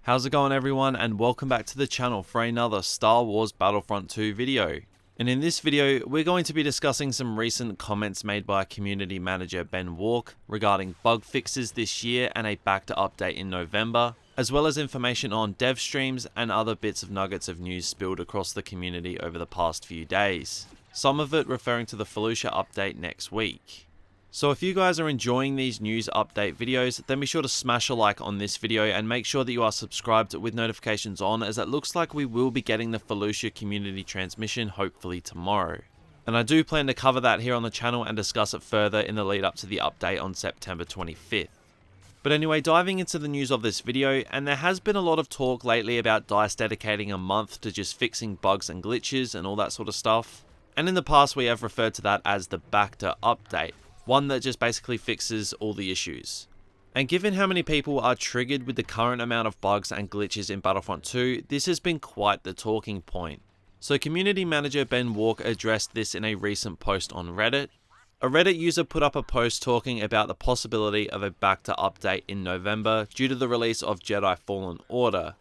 How's it going everyone, and welcome back to the channel for another Star Wars Battlefront 2 video. And in this video, we're going to be discussing some recent comments made by community manager Ben Walk regarding bug fixes this year and a Bacta update in November, as well as information on dev streams and other bits of nuggets of news spilled across the community over the past few days. Some of it referring to the Felucia update next week. So if you guys are enjoying these news update videos, then be sure to smash a like on this video and make sure that you are subscribed with notifications on, as it looks like we will be getting the Felucia community transmission hopefully tomorrow. And I do plan to cover that here on the channel and discuss it further in the lead up to the update on September 25th. But anyway, diving into the news of this video, and there has been a lot of talk lately about DICE dedicating a month to just fixing bugs and glitches and all that sort of stuff. And in the past we have referred to that as the Bacta update. One that just basically fixes all the issues. And given how many people are triggered with the current amount of bugs and glitches in Battlefront 2, this has been quite the talking point. So community manager Ben Walk addressed this in a recent post on Reddit. A Reddit user put up a post talking about the possibility of a Bacta update in November due to the release of Jedi Fallen Order,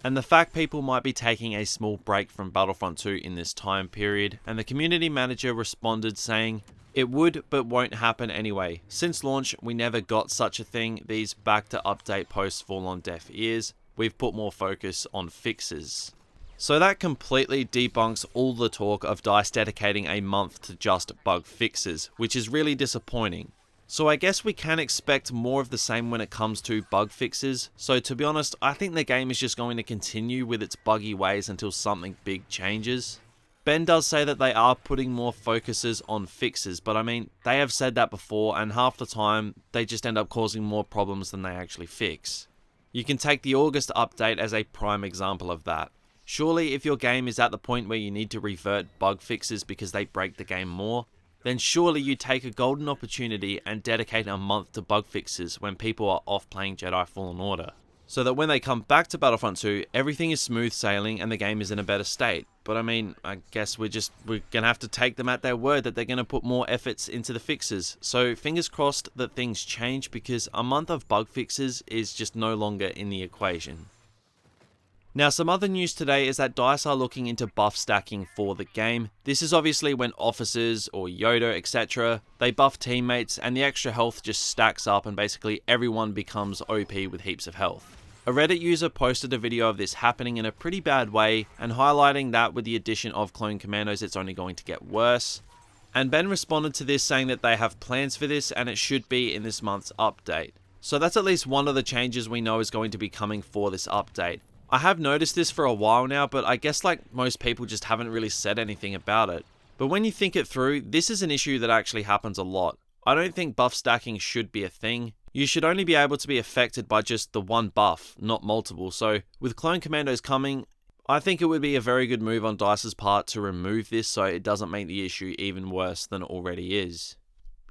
and the fact people might be taking a small break from Battlefront 2 in this time period, and the community manager responded saying, "It would, but won't happen anyway. Since launch, we never got such a thing. These Bacta update posts fall on deaf ears. We've put more focus on fixes." So that completely debunks all the talk of DICE dedicating a month to just bug fixes, which is really disappointing. So I guess we can expect more of the same when it comes to bug fixes. So to be honest, I think the game is just going to continue with its buggy ways until something big changes. Ben does say that they are putting more focuses on fixes, but I mean, they have said that before, and half the time, they just end up causing more problems than they actually fix. You can take the August update as a prime example of that. Surely if your game is at the point where you need to revert bug fixes because they break the game more, then surely you take a golden opportunity and dedicate a month to bug fixes when people are off playing Jedi Fallen Order, so that when they come back to Battlefront 2, everything is smooth sailing and the game is in a better state. But I mean, I guess we're gonna have to take them at their word that they're gonna put more efforts into the fixes. So fingers crossed that things change, because a month of bug fixes is just no longer in the equation. Now, some other news today is that DICE are looking into buff stacking for the game. This is obviously when officers or Yoda, etc., they buff teammates and the extra health just stacks up and basically everyone becomes OP with heaps of health. A Reddit user posted a video of this happening in a pretty bad way and highlighting that with the addition of Clone Commandos it's only going to get worse. And Ben responded to this saying that they have plans for this and it should be in this month's update. So that's at least one of the changes we know is going to be coming for this update. I have noticed this for a while now, but I guess like most people just haven't really said anything about it. But when you think it through, this is an issue that actually happens a lot. I don't think buff stacking should be a thing. You should only be able to be affected by just the one buff, not multiple. So with Clone Commandos coming, I think it would be a very good move on DICE's part to remove this so it doesn't make the issue even worse than it already is.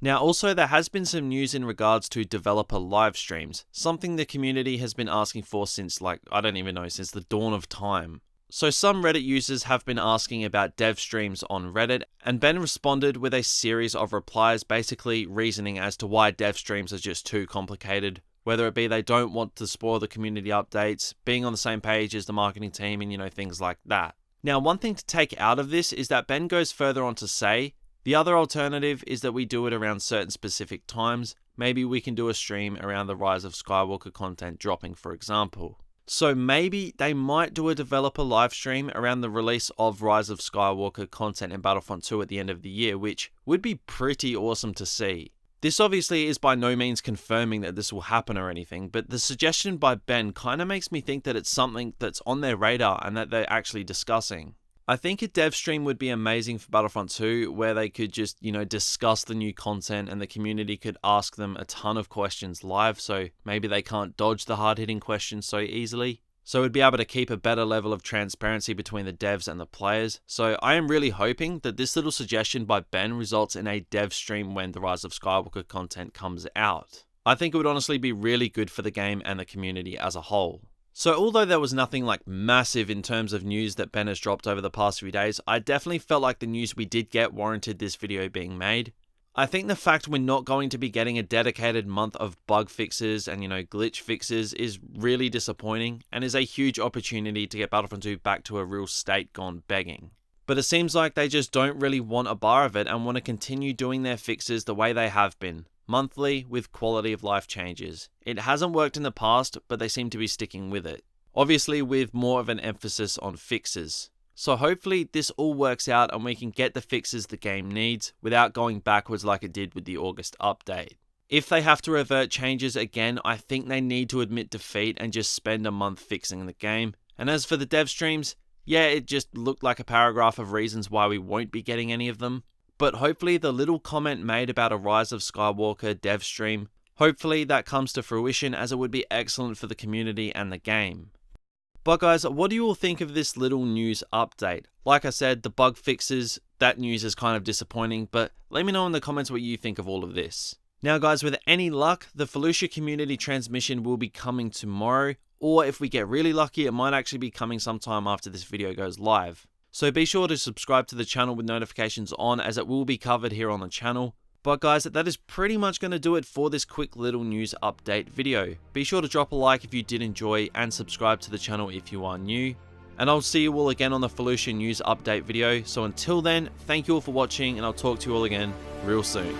Now also, there has been some news in regards to developer live streams, something the community has been asking for since since the dawn of time. So some Reddit users have been asking about dev streams on Reddit, and Ben responded with a series of replies basically reasoning as to why dev streams are just too complicated, whether it be they don't want to spoil the community updates, being on the same page as the marketing team, and things like that. Now, one thing to take out of this is that Ben goes further on to say, the other alternative is that we do it around certain specific times. Maybe we can do a stream around the Rise of Skywalker content dropping, for example. So maybe they might do a developer live stream around the release of Rise of Skywalker content in Battlefront 2 at the end of the year, which would be pretty awesome to see. This obviously is by no means confirming that this will happen or anything, but the suggestion by Ben kind of makes me think that it's something that's on their radar and that they're actually discussing. I think a dev stream would be amazing for Battlefront 2, where they could just, discuss the new content and the community could ask them a ton of questions live, so maybe they can't dodge the hard-hitting questions so easily. So we'd be able to keep a better level of transparency between the devs and the players. So I am really hoping that this little suggestion by Ben results in a dev stream when the Rise of Skywalker content comes out. I think it would honestly be really good for the game and the community as a whole. So although there was nothing like massive in terms of news that Ben has dropped over the past few days, I definitely felt like the news we did get warranted this video being made. I think the fact we're not going to be getting a dedicated month of bug fixes and, glitch fixes is really disappointing and is a huge opportunity to get Battlefront 2 back to a real state gone begging. But it seems like they just don't really want a bar of it and want to continue doing their fixes the way they have been, monthly with quality of life changes. It hasn't worked in the past, but they seem to be sticking with it. Obviously with more of an emphasis on fixes. So hopefully this all works out and we can get the fixes the game needs without going backwards like it did with the August update. If they have to revert changes again, I think they need to admit defeat and just spend a month fixing the game. And as for the dev streams, yeah, it just looked like a paragraph of reasons why we won't be getting any of them. But hopefully the little comment made about a Rise of Skywalker dev stream, hopefully that comes to fruition, as it would be excellent for the community and the game. But guys, what do you all think of this little news update? Like I said, the bug fixes, that news is kind of disappointing, but let me know in the comments what you think of all of this. Now guys, with any luck, the Felucia community transmission will be coming tomorrow, or if we get really lucky, it might actually be coming sometime after this video goes live. So be sure to subscribe to the channel with notifications on, as it will be covered here on the channel. But guys, that is pretty much going to do it for this quick little news update video. Be sure to drop a like if you did enjoy and subscribe to the channel if you are new. And I'll see you all again on the Felucia news update video. So until then, thank you all for watching and I'll talk to you all again real soon.